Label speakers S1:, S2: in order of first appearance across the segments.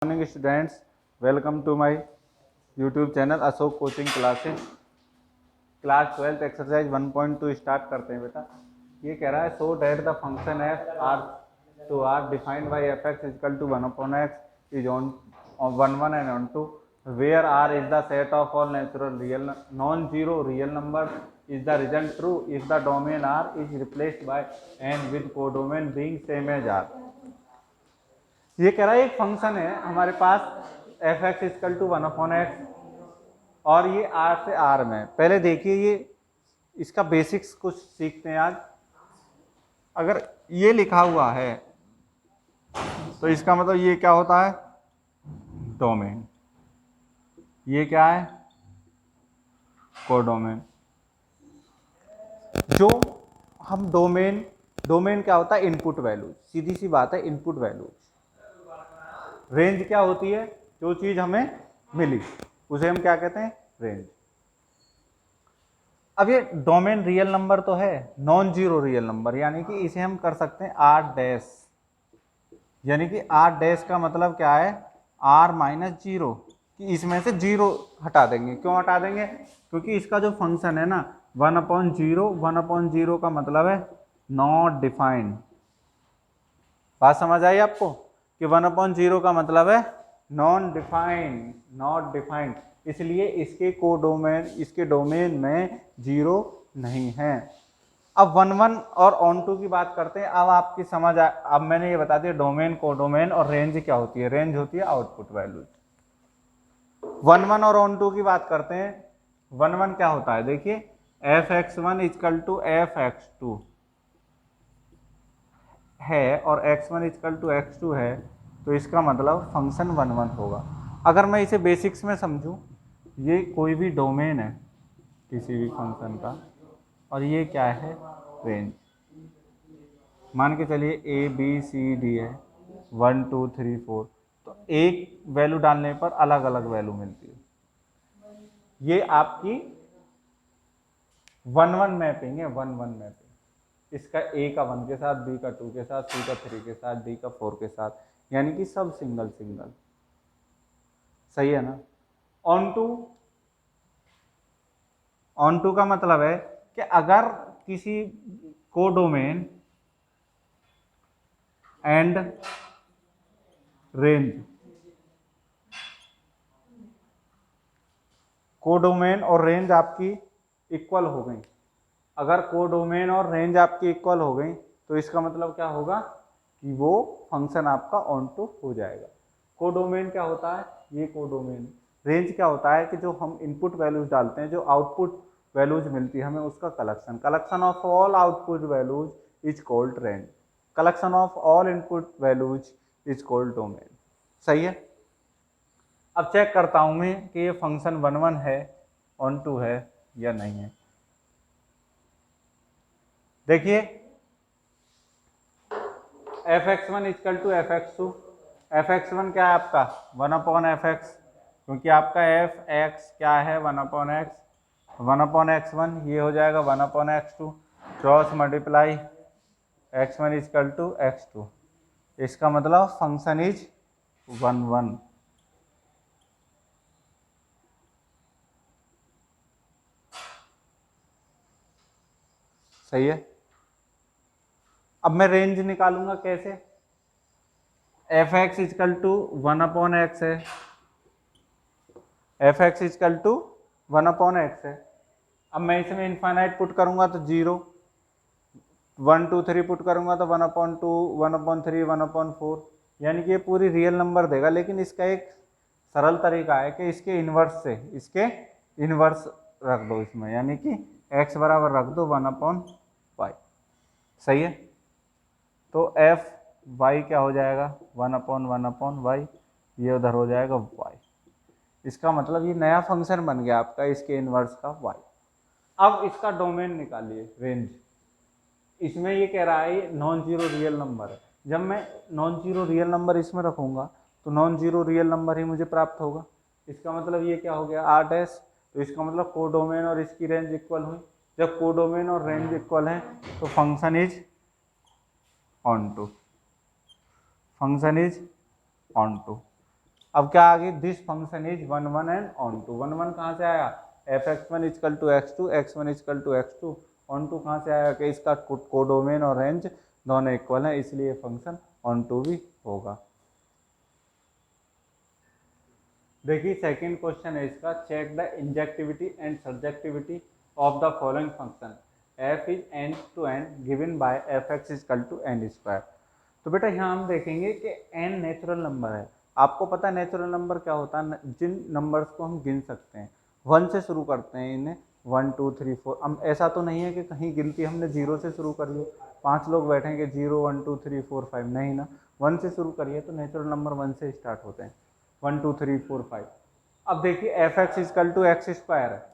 S1: Morning students, welcome to my YouTube channel Ashok coaching classes. Class 12 exercise 1.2 start करते हैं बेटा। ये कह रहा है so that the function f R to R defined by f x is equal to 1/x is on 1 and on 2 where R is the set of all natural real non zero real number is the result true if the domain R is replaced by N with codomain being same as R. ये कह रहा है एक function है हमारे पास f x is equal to 1/x और ये आर से आर में। पहले देखिए ये इसका बेसिक्स कुछ सीखते हैं आज। अगर ये लिखा हुआ है तो इसका मतलब ये क्या होता है, डोमेन। ये क्या है, कोडोमेन। जो हम डोमेन क्या होता है, इनपुट वैल्यूज। सीधी सी बात है, इनपुट वैल्यूज। रेंज क्या होती है, जो चीज हमें मिली उसे हम क्या कहते हैं, रेंज। अब ये डोमेन रियल नंबर तो है, नॉन जीरो रियल नंबर, यानी कि इसे हम कर सकते हैं आर डैश। यानी कि आर डैश का मतलब क्या है, आर माइनस जीरो, कि इसमें से जीरो हटा देंगे। क्यों हटा देंगे, क्योंकि इसका जो फंक्शन है ना 1/0 का मतलब है नॉट डिफाइंड। बात समझ आई आपको कि 1/0 का मतलब है नॉन डिफाइंड, नॉट डिफाइंड। इसलिए इसके डोमेन में जीरो नहीं है। अब 1 और ऑन टू की बात करते हैं। अब आपकी समझ अब मैंने ये बता दिया डोमेन, कोडोमेन और रेंज क्या होती है। रेंज होती है आउटपुट वैल्यूज। 1 और ऑन टू की बात करते हैं। 1 क्या होता है, देखिए f(x1) इजकल टू f(x2) है और x1 इजकल टू x2 है, तो इसका मतलब फंक्शन 1 होगा। अगर मैं इसे बेसिक्स में समझूं, ये कोई भी डोमेन है किसी भी फंक्शन का और ये क्या है, रेंज। मान के चलिए ए बी सी डी है, 1 2 3 4, तो एक वैल्यू डालने पर अलग अलग वैल्यू मिलती है। ये आपकी 1 मैपिंग है, 1 मैपिंग। इसका ए का 1 के साथ, बी का 2 के साथ, सी का 3 के साथ, डी का 4 के साथ, यानी कि सब सिंगल सिंगल। सही है ना। ऑन टू का मतलब है कि अगर किसी कोडोमेन एंड रेंज, कोडोमेन और रेंज आपकी इक्वल हो गई। अगर कोडोमेन और रेंज आपकी इक्वल हो गई तो इसका मतलब क्या होगा कि वो फंक्शन आपका ऑन टू हो जाएगा। कोडोमेन क्या होता है, ये कोडोमेन। रेंज क्या होता है कि जो हम इनपुट वैल्यूज डालते हैं, जो आउटपुट वैल्यूज मिलती है हमें, उसका collection. Collection of all output values is called range. Collection of all input values is called domain. सही है। अब चेक करता हूं मैं कि ये फंक्शन 1 है, ऑन टू है या नहीं है। देखिए f(x1) is equal to f(x2). f(x1) क्या है आपका 1/fx, क्योंकि आपका f(x) क्या है 1/x। 1/x1 ये हो जाएगा 1/x2, cross multiply x1 is equal to x2। इसका मतलब फंक्शन इज 1 सही है। अब मैं रेंज निकालूंगा कैसे, f(x) इजकल टू 1/x है, f(x) इजकल टू 1/x है। अब मैं इसमें इनफाइनाइट पुट करूंगा तो 0, 1 2 3 पुट करूंगा तो 1/2, 1/3, 1/4, यानी कि ये पूरी रियल नंबर देगा। लेकिन इसका एक सरल तरीका है कि इसके इनवर्स रख दो इसमें, यानी कि x बराबर रख दो 1/y। सही है। तो f y क्या हो जाएगा 1/1/y, ये उधर हो जाएगा y। इसका मतलब ये नया फंक्शन बन गया आपका, इसके इनवर्स का y। अब इसका डोमेन निकालिए, रेंज। इसमें ये कह रहा है नॉन जीरो रियल नंबर है। जब मैं नॉन जीरो रियल नंबर इसमें रखूंगा तो नॉन जीरो रियल नंबर ही मुझे प्राप्त होगा। इसका मतलब ये क्या हो गया, आर डैश। तो इसका मतलब कोडोमेन और इसकी रेंज इक्वल हुई। जब कोडोमेन और रेंज इक्वल है तो function is onto, function is onto. अब क्या आ गई, this function is 1 1 and onto. 1 1 कहाँ से आया, f x one is equal to x two, x one is equal to x two. Onto कहाँ से आया कि इसका कोडोमेन और रेंज दोनों इक्वल है, इसलिए फंक्शन ऑन टू भी होगा। देखिए सेकंड क्वेश्चन है इसका, check the injectivity and surjectivity of the following function f is N to N given by f x is equal to n square. तो बेटा यहाँ हम देखेंगे कि एन नेचुरल नंबर है। आपको पता है नेचुरल नंबर क्या होता है, जिन नंबर्स को हम गिन सकते हैं। 1 से शुरू करते हैं इन्हें, 1 2 3 4। अब ऐसा तो नहीं है कि कहीं गिनती हमने 0 से शुरू कर ली, 5 लोग बैठेंगे 0 1 2 3 4 5, नहीं ना, 1 से शुरू करिए तो नेचुरल नंबर 1 से स्टार्ट होते हैं, 1 2 3 4 5। अब देखिए f x is equal to x square है।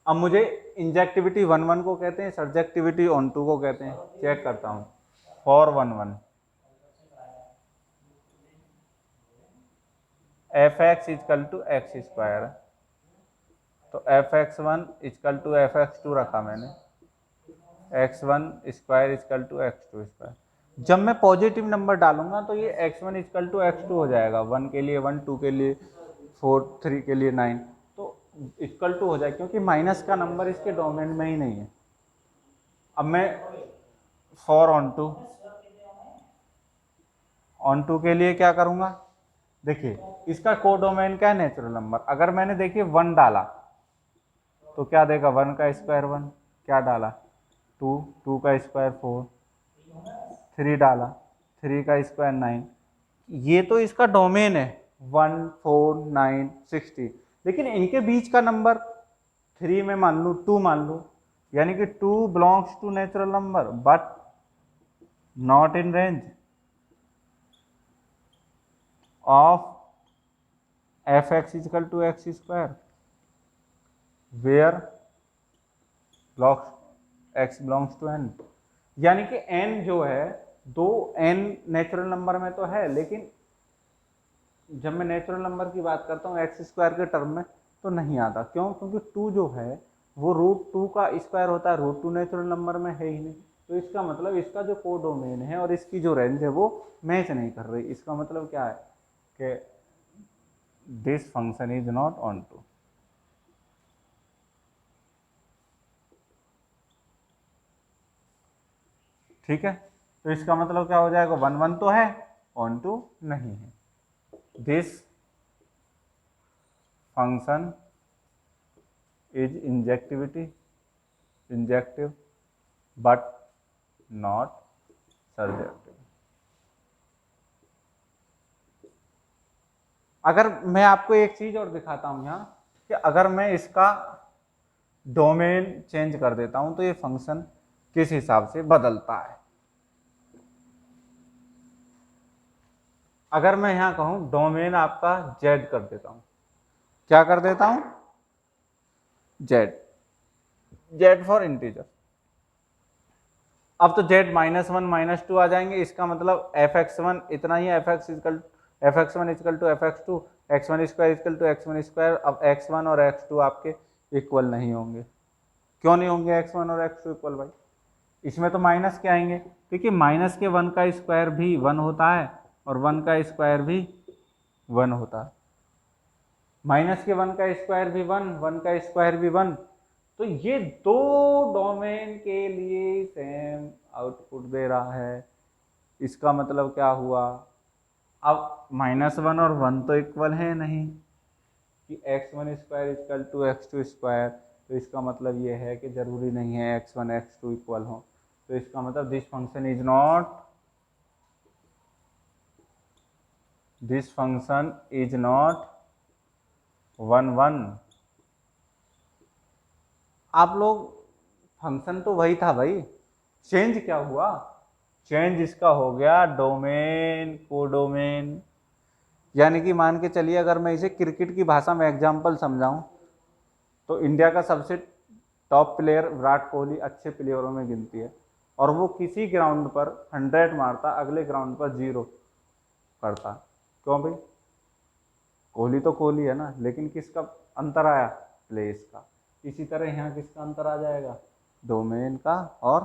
S1: अब मुझे इंजेक्टिविटी 1 1 को कहते हैं, सब्जेक्टिविटी ऑन टू को कहते हैं। चेक करता हूँ, for 1 1 f x is equal to x square, तो f x one is equal to f x two रखा मैंने, x one square is equal to x two square. जब मैं पॉजिटिव नंबर डालूंगा तो ये x one is equal to x two हो जाएगा, 1 के लिए 1, 2 के लिए 4, 3 के लिए 9, तो इक्वल टू हो जाए, क्योंकि माइनस का नंबर इसके डोमेन में ही नहीं है। अब मैं फॉर ऑन टू के लिए क्या करूंगा, देखिए इसका कोडोमेन क्या है, नेचुरल नंबर। अगर मैंने देखिए 1 डाला तो क्या देगा, 1 का स्क्वायर 1, क्या डाला 2, 2 का स्क्वायर 4, 3 डाला 3 का स्क्वायर 9। ये तो इसका डोमेन है 1 4 9 60, लेकिन इनके बीच का नंबर 3 में मान लूँ 2 मान लूँ, यानी कि 2 belongs to natural number but not in range of f x is equal to x square where x belongs to N. यानी कि n जो है, दो n नेचुरल नंबर में तो है, लेकिन जब मैं नेचुरल नंबर की बात करता हूँ एक्स स्क्वायर के टर्म में तो नहीं आता। क्यों, क्योंकि 2 जो है वो √2 का स्क्वायर होता है, √2 नेचुरल नंबर में है ही नहीं। तो इसका मतलब इसका जो कोडोमेन है और इसकी जो रेंज है वो मैच नहीं कर रही। इसका मतलब क्या है कि this function is not onto. ठीक है, तो इसका मतलब क्या हो जाएगा, 1 1 तो है, ऑन टू नहीं है। This function is injective but not subjective. अगर मैं आपको एक चीज और दिखाता हूं यहाँ, कि अगर मैं इसका डोमेन चेंज कर देता हूं तो ये फंक्शन किस हिसाब से बदलता है। अगर मैं यहां कहूं डोमेन आपका z कर देता हूं, क्या कर देता हूं, z फॉर इंटीजर। अब तो z -1 -2 आ जाएंगे, इसका मतलब एफ एक्स वन इतना ही, f x one is equal to f x two, x one square is equal to x one square. अब एक्स वन और एक्स टू आपके इक्वल नहीं होंगे। क्यों नहीं होंगे एक्स वन और एक्स टू इक्वल भाई, इसमें तो माइनस के आएंगे, क्योंकि माइनस के 1 का स्क्वायर भी 1 होता है और 1 का स्क्वायर भी 1 होता है। माइनस के 1 का स्क्वायर भी 1, 1 का स्क्वायर भी 1। तो ये दो डोमेन के लिए सेम आउटपुट दे रहा है। इसका मतलब क्या हुआ, अब -1 और 1 तो इक्वल है नहीं कि x one square equal to x two square. तो इसका मतलब ये है कि जरूरी नहीं है x one x two equal हो। तो इसका मतलब दिस फंक्शन इज नॉट 1 1। आप लोग, फंक्शन तो वही था भाई, चेंज क्या हुआ, चेंज इसका हो गया डोमेन कोडोमेन। यानी कि मान के चलिए, अगर मैं इसे क्रिकेट की भाषा में एग्जांपल समझाऊं तो इंडिया का सबसे टॉप प्लेयर विराट कोहली अच्छे प्लेयरों में गिनती है, और वो किसी ग्राउंड पर 100 मारता, अगले ग्राउंड पर 0 करता। क्यों भाई, कोहली तो कोहली है ना, लेकिन किसका अंतर आया, प्लेस का। इसी तरह यहाँ किसका अंतर आ जाएगा, डोमेन का और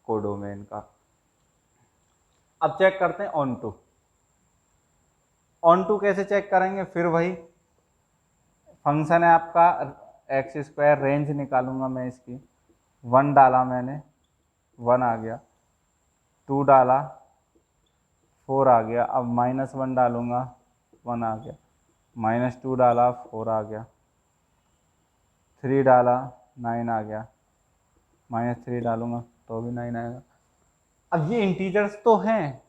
S1: कोडोमेन का। अब चेक करते हैं ऑन टू। ऑन टू कैसे चेक करेंगे, फिर वही फंक्शन है आपका एक्स स्क्वायर, रेंज निकालूंगा मैं इसकी, 1 डाला मैंने 1 आ गया, 2 डाला 4 आ गया, अब -1 डालूंगा 1 आ गया, -2 डाला 4 आ गया, 3 डाला 9 आ गया, -3 डालूंगा तो भी 9 आएगा। अब ये इंटीजर्स तो हैं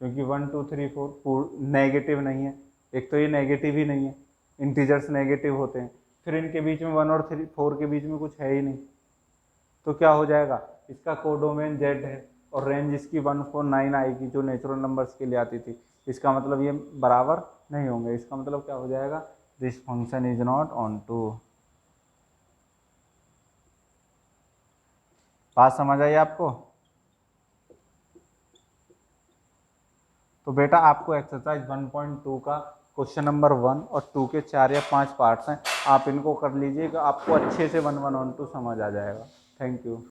S1: क्योंकि 1 2 3 4 नेगेटिव नहीं है, एक तो ये नेगेटिव ही नहीं है, इंटीजर्स नेगेटिव होते हैं, फिर इनके बीच में 1 और 3 4 के बीच में कुछ है ही नहीं, तो क्या हो जाएगा, इसका कोडोमेन z है और रेंज इसकी 1 4 9 आएगी जो नेचुरल नंबर्स के लिए आती थी, इसका मतलब ये बराबर नहीं होंगे, इसका मतलब क्या हो जाएगा, this function is not onto. बात समझ आई आपको? तो बेटा आपको एक्सरसाइज 1.2 का क्वेश्चन नंबर 1 और 2 के 4 या 5 पार्ट्स हैं, आप इनको कर लीजिएगा, आपको अच्छे से 1 1 on 2 समझ आ जाएगा। Thank you.